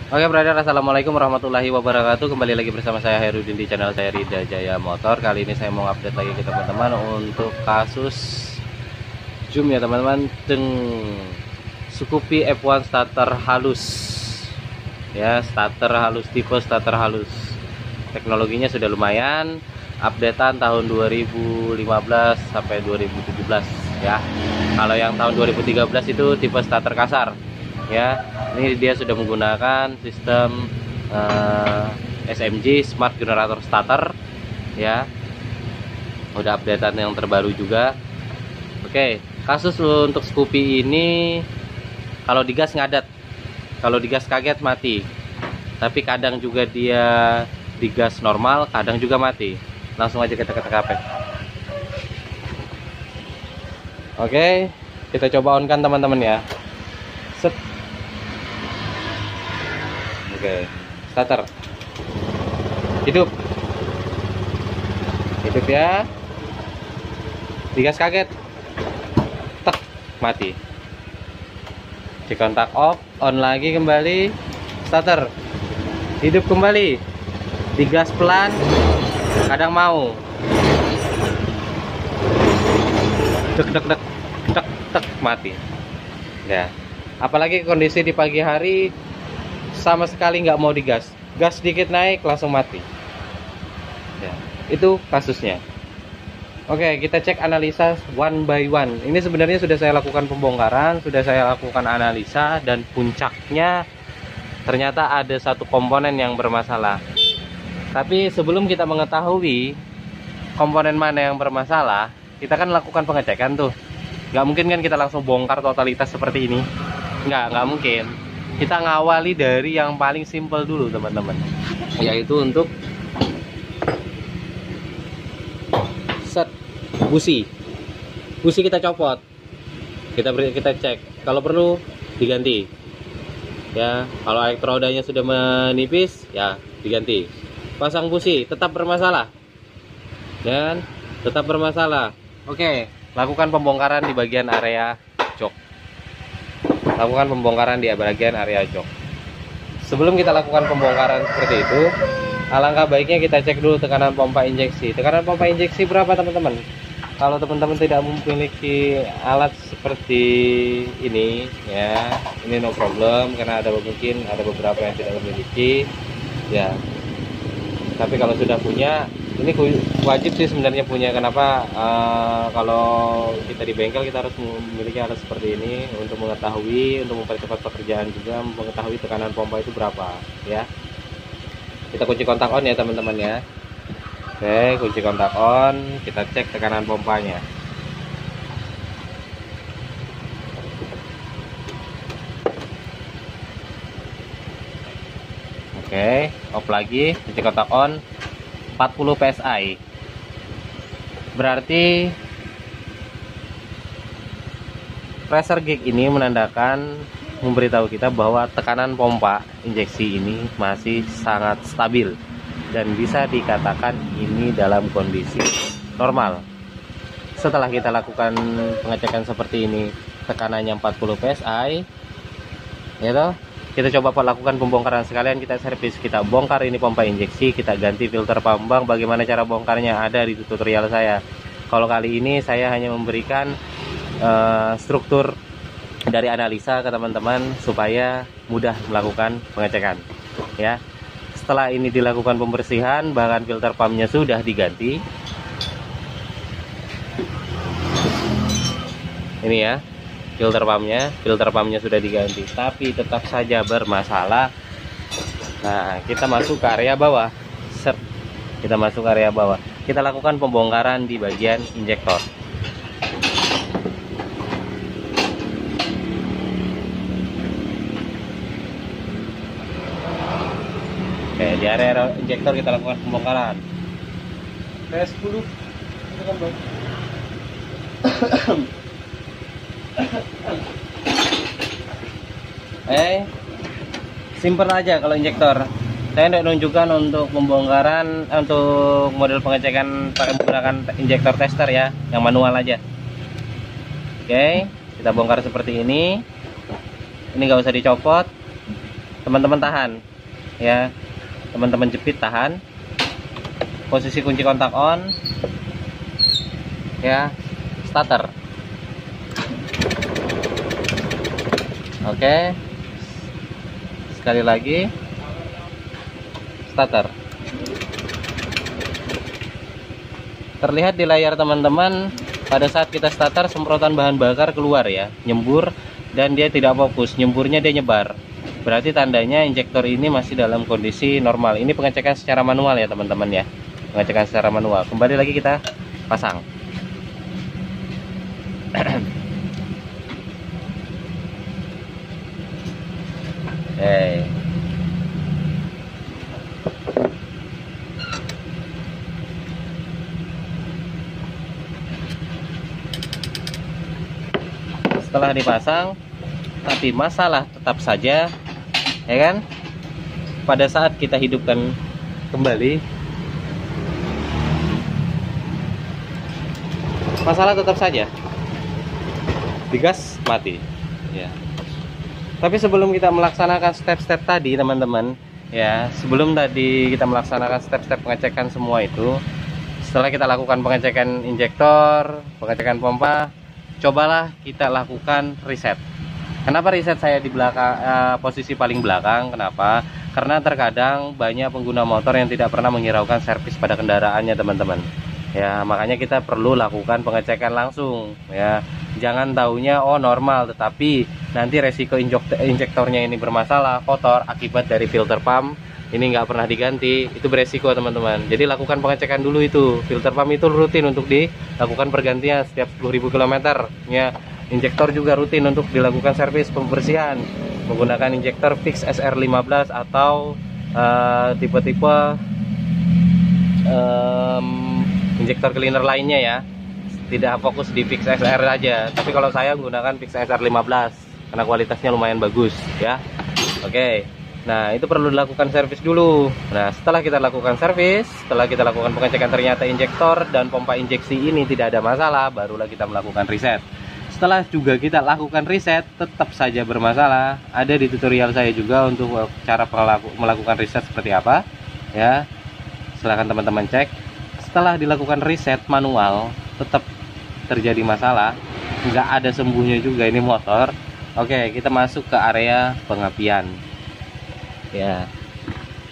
Oke brother, assalamualaikum warahmatullahi wabarakatuh. Kembali lagi bersama saya Herudin di channel saya Rida Jaya Motor. Kali ini saya mau update lagi ke teman-teman untuk kasus zoom ya teman-teman, Scoopy F1 starter halus ya, starter halus, tipe starter halus. Teknologinya sudah lumayan, updatean tahun 2015 sampai 2017 ya. Kalau yang tahun 2013 itu tipe starter kasar ya. Ini dia sudah menggunakan sistem SMG Smart Generator Starter ya. Udah updatean yang terbaru juga. Oke, kasus untuk Scoopy ini kalau digas ngadat, kalau digas kaget mati. Tapi kadang juga dia digas normal, kadang juga mati. Langsung aja kita ke TKP. Oke, kita coba on kan teman-teman ya. Set. Oke, starter. Hidup ya. Digas kaget, tek, mati. Cek kontak off, on lagi kembali, starter. Hidup kembali. Digas pelan, kadang mau. Dek dek dek dek tek, mati. Ya. Apalagi kondisi di pagi hari, sama sekali nggak mau digas, gas sedikit naik langsung mati ya, itu kasusnya. Oke, kita cek analisa one by one. Ini sebenarnya sudah saya lakukan pembongkaran, sudah saya lakukan analisa, dan puncaknya ternyata ada satu komponen yang bermasalah. Tapi sebelum kita mengetahui komponen mana yang bermasalah, kita kan lakukan pengecekan tuh. Nggak mungkin kan kita langsung bongkar totalitas seperti ini, nggak mungkin. Kita ngawali dari yang paling simpel dulu teman-teman, yaitu untuk set busi kita copot, kita cek, kalau perlu diganti ya. Kalau elektrodanya sudah menipis ya diganti. Pasang busi tetap bermasalah dan tetap bermasalah. Oke, lakukan pembongkaran di bagian area jok. Lakukan pembongkaran di bagian area jok. Sebelum kita lakukan pembongkaran seperti itu, alangkah baiknya kita cek dulu tekanan pompa injeksi. Tekanan pompa injeksi berapa teman-teman? Kalau teman-teman tidak memiliki alat seperti ini ya, ini no problem, karena mungkin ada beberapa yang tidak memiliki ya. Tapi kalau sudah punya, ini wajib sih sebenarnya punya. Kenapa? Kalau kita di bengkel kita harus memiliki alat seperti ini untuk mengetahui, untuk mempercepat pekerjaan juga, mengetahui tekanan pompa itu berapa ya. Kita kunci kontak on ya teman-teman ya. Oke, kunci kontak on, kita cek tekanan pompanya. Oke, off lagi, kunci kontak on, 40 PSI. Berarti pressure gauge ini menandakan, memberitahu kita bahwa tekanan pompa injeksi ini masih sangat stabil dan bisa dikatakan ini dalam kondisi normal. Setelah kita lakukan pengecekan seperti ini, tekanannya 40 PSI ya toh, kita coba lakukan pembongkaran sekalian, kita servis, kita bongkar ini pompa injeksi, kita ganti filter pambang. Bagaimana cara bongkarnya ada di tutorial saya. Kalau kali ini saya hanya memberikan struktur dari analisa ke teman-teman supaya mudah melakukan pengecekan ya. Setelah ini dilakukan pembersihan, bahkan filter pumpnya sudah diganti. Ini ya, filter pumpnya sudah diganti, tapi tetap saja bermasalah. Nah, kita masuk ke area bawah. Kita masuk ke area bawah, kita lakukan pembongkaran di bagian injektor. Oke, di area injektor kita lakukan pembongkaran. PS10 simple aja kalau injektor. Saya tidak menunjukkan untuk pembongkaran, untuk model pengecekan pakai menggunakan injektor tester ya, yang manual aja. Oke, kita bongkar seperti ini. Ini nggak usah dicopot. teman-teman tahan ya, teman-teman jepit tahan, posisi kunci kontak on ya, starter. Oke, sekali lagi starter. Terlihat di layar teman-teman, pada saat kita starter semprotan bahan bakar keluar ya, nyembur, dan dia tidak fokus, nyemburnya dia nyebar. Berarti tandanya injektor ini masih dalam kondisi normal. Ini pengecekan secara manual ya teman-teman ya, pengecekan secara manual. Kembali lagi kita pasang. Hey. Setelah dipasang, tapi masalah tetap saja ya kan, pada saat kita hidupkan kembali, masalah tetap saja, digas mati ya. Tapi sebelum kita melaksanakan step-step tadi teman-teman ya, sebelum tadi kita melaksanakan step-step pengecekan semua itu, setelah kita lakukan pengecekan injektor, pengecekan pompa, cobalah kita lakukan reset. Kenapa reset saya di belakang, posisi paling belakang? Kenapa? Karena terkadang banyak pengguna motor yang tidak pernah menghiraukan servis pada kendaraannya teman-teman ya, makanya kita perlu lakukan pengecekan langsung ya. Jangan taunya oh normal, tetapi nanti resiko injektornya ini bermasalah, kotor akibat dari filter pump ini nggak pernah diganti, itu beresiko teman-teman. Jadi lakukan pengecekan dulu itu. Filter pump itu rutin untuk dilakukan pergantian setiap 10.000 km ya. Injektor juga rutin untuk dilakukan servis pembersihan menggunakan injektor fix SR15 atau tipe-tipe injektor cleaner lainnya ya. Tidak fokus di fix SR aja, tapi kalau saya menggunakan fix SR15 karena kualitasnya lumayan bagus ya. Oke, nah itu perlu dilakukan servis dulu. Nah setelah kita lakukan servis, setelah kita lakukan pengecekan ternyata injektor dan pompa injeksi ini tidak ada masalah, barulah kita melakukan reset. Setelah juga kita lakukan reset tetap saja bermasalah, ada di tutorial saya juga untuk cara melakukan reset seperti apa ya, silahkan teman-teman cek. Setelah dilakukan reset manual tetap terjadi masalah, nggak ada sembuhnya juga ini motor. Oke, kita masuk ke area pengapian ya.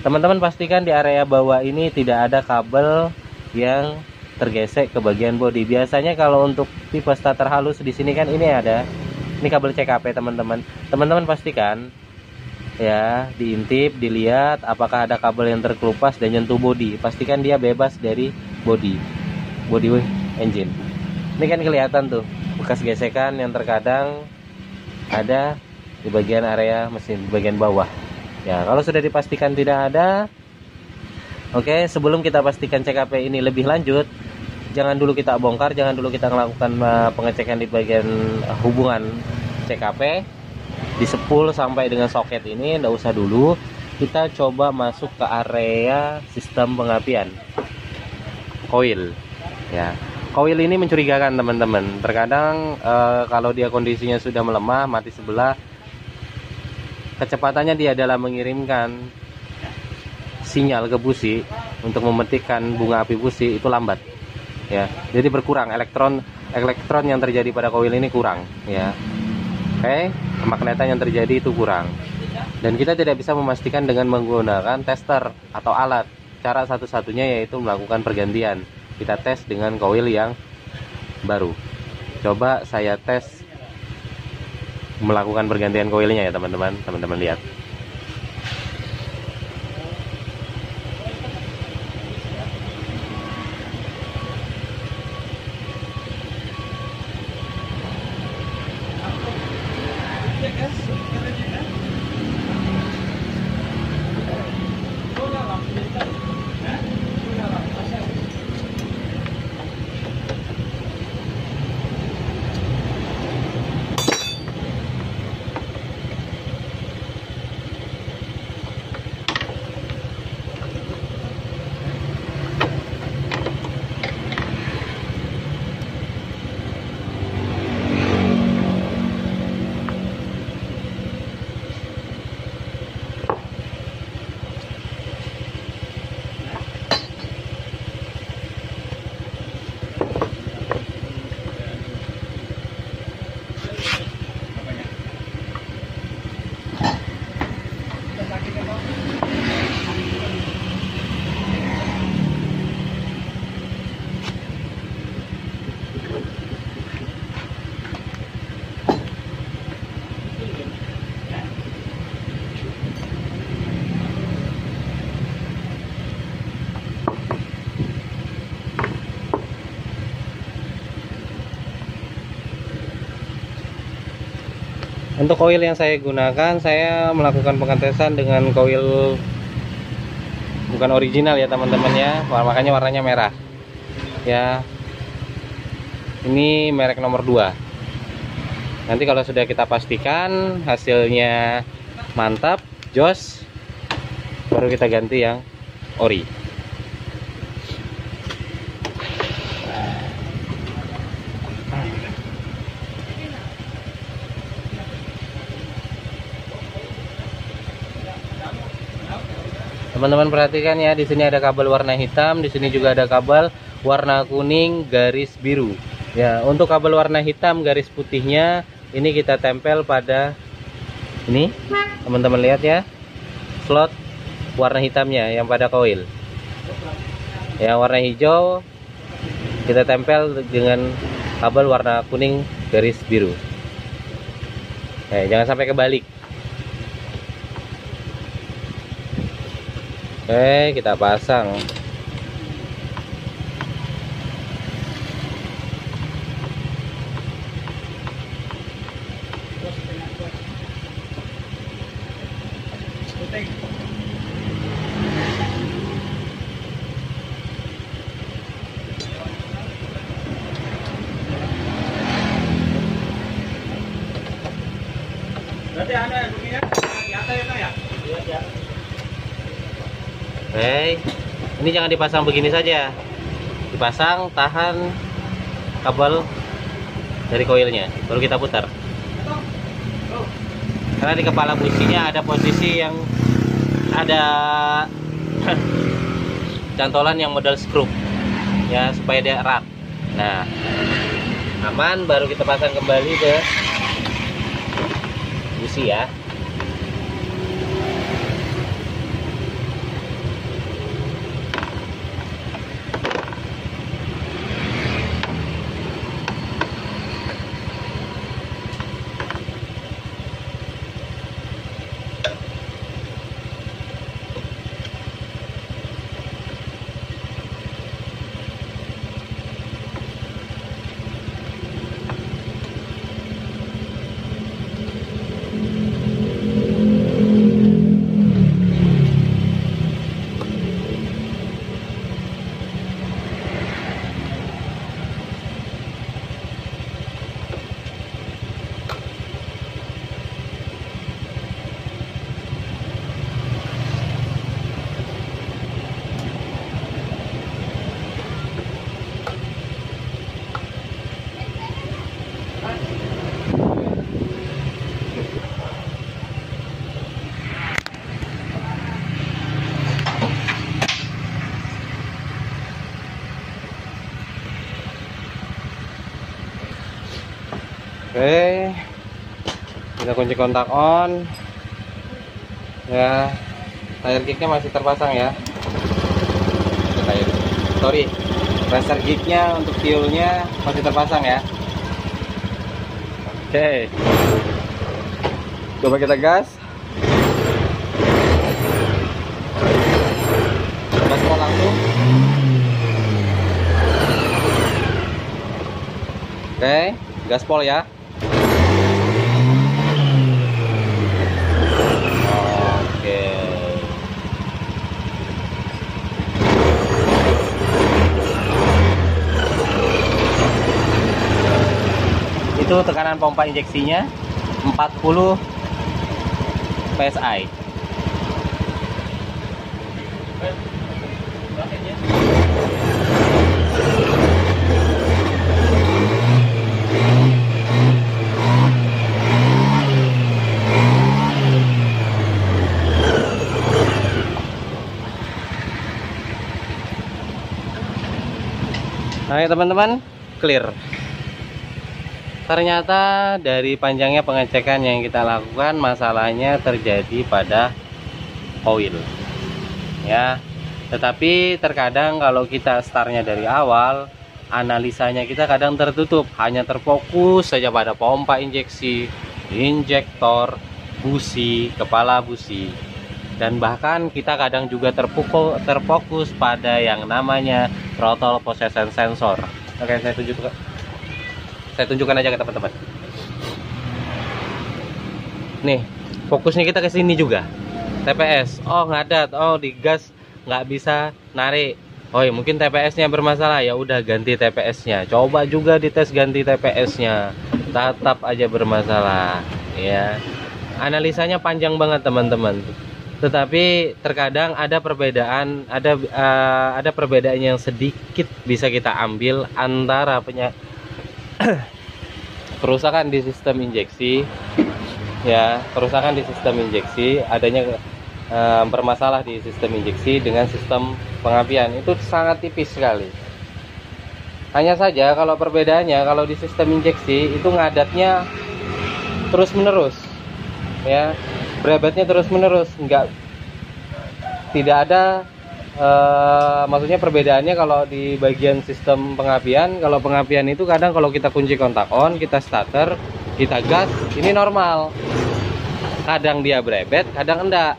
Teman-teman pastikan di area bawah ini tidak ada kabel yang tergesek ke bagian bodi. Biasanya kalau untuk tipe starter halus di sini kan ini ada, ini kabel CKP teman-teman. Teman-teman pastikan ya, diintip, dilihat apakah ada kabel yang terkelupas dan nyentuh bodi. Pastikan dia bebas dari bodi engine. Ini kan kelihatan tuh bekas gesekan yang terkadang ada di bagian area mesin, bagian bawah ya. Kalau sudah dipastikan tidak ada, oke, sebelum kita pastikan CKP ini lebih lanjut, jangan dulu kita bongkar, jangan dulu kita melakukan pengecekan di bagian hubungan CKP di spool sampai dengan soket ini, enggak usah dulu. Kita coba masuk ke area sistem pengapian koil ya. Koil ini mencurigakan teman-teman. Terkadang kalau dia kondisinya sudah melemah, mati sebelah, kecepatannya dia adalah mengirimkan sinyal ke busi untuk memetikkan bunga api busi itu lambat ya. Jadi berkurang elektron yang terjadi pada koil ini kurang ya. Oke, kemagnetan yang terjadi itu kurang. Dan kita tidak bisa memastikan dengan menggunakan tester atau alat. Cara satu-satunya yaitu melakukan pergantian. Kita tes dengan koil yang baru. Coba saya tes melakukan pergantian koilnya ya teman-teman. Teman-teman lihat. Untuk koil yang saya gunakan, saya melakukan pengetesan dengan koil bukan original ya teman-teman ya, makanya warnanya merah ya. Ini merek nomor 2. Nanti kalau sudah kita pastikan hasilnya mantap, jos, baru kita ganti yang ori. Teman-teman perhatikan ya, di sini ada kabel warna hitam, di sini juga ada kabel warna kuning garis biru. Ya, untuk kabel warna hitam garis putihnya ini kita tempel pada ini. Teman-teman lihat ya, slot warna hitamnya yang pada koil. Yang warna hijau kita tempel dengan kabel warna kuning garis biru. Jangan sampai kebalik. Oke, kita pasang. Berarti ada yang begini ya? Di atas ya? Iya. Oke, ini jangan dipasang begini saja, dipasang tahan kabel dari koilnya, baru kita putar. Karena di kepala businya ada posisi yang ada cantolan yang model skrup ya, supaya dia erat. Nah, aman, baru kita pasang kembali ke busi ya. Oke, kita kunci kontak on ya. Tire gignya masih terpasang ya. Racer gignya untuk fuelnya masih terpasang ya. Oke, coba kita gas. Gaspol langsung. Oke, gaspol ya. Itu tekanan pompa injeksinya 40 PSI. Nah ya teman-teman, clear. Ternyata dari panjangnya pengecekan yang kita lakukan, masalahnya terjadi pada oil ya. Tetapi terkadang kalau kita startnya dari awal, analisanya kita kadang tertutup, hanya terfokus saja pada pompa injeksi, injektor, busi, kepala busi, dan bahkan kita kadang juga terfokus pada yang namanya throttle position sensor. Oke, saya tunjukkan aja ke teman-teman. Nih, fokusnya kita ke sini juga. TPS, oh ngadat, oh di gas nggak bisa narik. Oh ya mungkin TPS-nya bermasalah, ya udah ganti TPS-nya. Coba juga dites ganti TPS-nya, tetap aja bermasalah. Ya, analisanya panjang banget teman-teman. Tetapi terkadang ada perbedaan, ada perbedaan yang sedikit bisa kita ambil antara kerusakan di sistem injeksi, ya kerusakan di sistem injeksi, adanya bermasalah di sistem injeksi dengan sistem pengapian itu sangat tipis sekali. Hanya saja kalau perbedaannya, kalau di sistem injeksi itu ngadatnya terus menerus, ya berebetnya terus menerus, tidak ada maksudnya perbedaannya kalau di bagian sistem pengapian. Kalau pengapian itu kadang kalau kita kunci kontak on, kita starter, kita gas, ini normal. Kadang dia berebet, kadang enggak.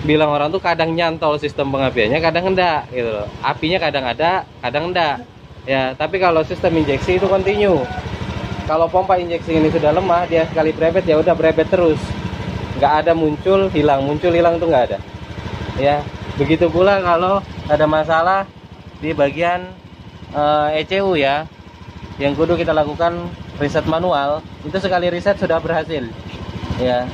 Bilang orang tuh kadang nyantol sistem pengapiannya, kadang enggak gitu loh. Apinya kadang ada, kadang enggak. Ya, tapi kalau sistem injeksi itu continue. Kalau pompa injeksi ini sudah lemah, dia sekali berebet ya udah berebet terus. Nggak ada muncul hilang tuh nggak ada. Ya, begitu pula kalau ada masalah di bagian ECU ya. Yang kudu kita lakukan reset manual, itu sekali reset sudah berhasil. Ya.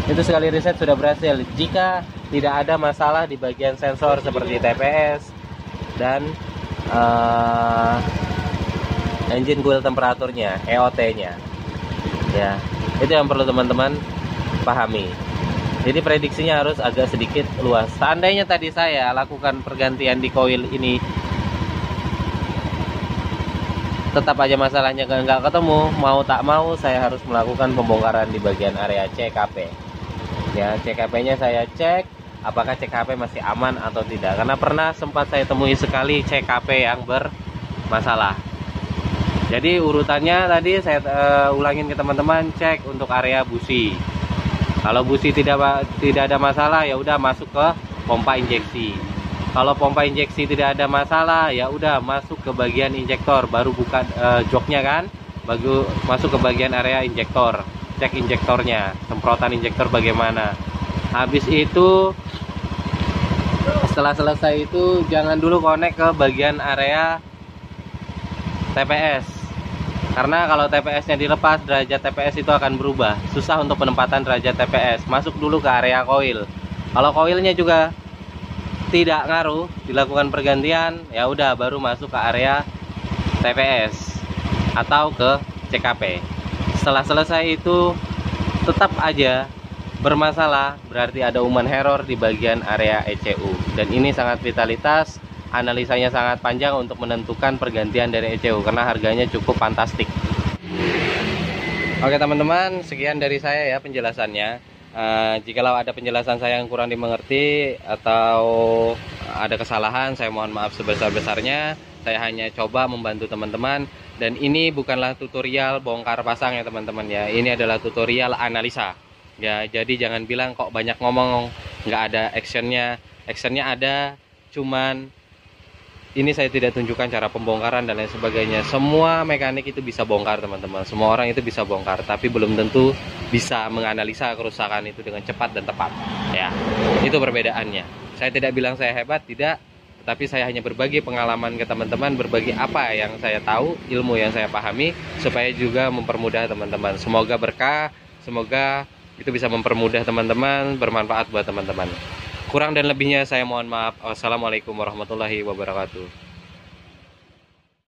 Itu sekali reset sudah berhasil jika tidak ada masalah di bagian sensor seperti TPS dan engine coil temperaturnya, EOT-nya. Ya, itu yang perlu teman-teman pahami. Jadi prediksinya harus agak sedikit luas. Seandainya tadi saya lakukan pergantian di coil ini, tetap aja masalahnya nggak ketemu, mau tak mau saya harus melakukan pembongkaran di bagian area CKP. Ya, CKP-nya saya cek apakah CKP masih aman atau tidak, karena pernah sempat saya temui sekali CKP yang bermasalah. Jadi urutannya tadi saya ulangin ke teman-teman, cek untuk area busi. Kalau busi tidak ada masalah, ya udah masuk ke pompa injeksi. Kalau pompa injeksi tidak ada masalah, ya udah masuk ke bagian injektor, baru buka joknya kan, baru masuk ke bagian area injektor. Cek injektornya, semprotan injektor bagaimana. Habis itu setelah selesai itu jangan dulu connect ke bagian area TPS, karena kalau TPS-nya dilepas, derajat TPS itu akan berubah, susah untuk penempatan derajat TPS. Masuk dulu ke area coil. Kalau coilnya juga tidak ngaruh, dilakukan pergantian, ya udah baru masuk ke area TPS atau ke CKP. Setelah selesai itu tetap aja bermasalah, berarti ada human error di bagian area ECU. Dan ini sangat vitalitas, analisanya sangat panjang untuk menentukan pergantian dari ECU karena harganya cukup fantastik. Oke teman-teman, sekian dari saya ya penjelasannya. Jikalau ada penjelasan saya yang kurang dimengerti atau ada kesalahan, saya mohon maaf sebesar-besarnya. Saya hanya coba membantu teman-teman, dan ini bukanlah tutorial bongkar pasang ya teman-teman ya. Ini adalah tutorial analisa ya. Jadi jangan bilang kok banyak ngomong nggak ada actionnya. Actionnya ada, cuman ini saya tidak tunjukkan cara pembongkaran dan lain sebagainya. Semua mekanik itu bisa bongkar teman-teman, semua orang itu bisa bongkar, tapi belum tentu bisa menganalisa kerusakan itu dengan cepat dan tepat ya. Itu perbedaannya. Saya tidak bilang saya hebat, tidak, tapi saya hanya berbagi pengalaman ke teman-teman, berbagi apa yang saya tahu, ilmu yang saya pahami, supaya juga mempermudah teman-teman. Semoga berkah, semoga itu bisa mempermudah teman-teman, bermanfaat buat teman-teman. Kurang dan lebihnya saya mohon maaf. Wassalamualaikum warahmatullahi wabarakatuh.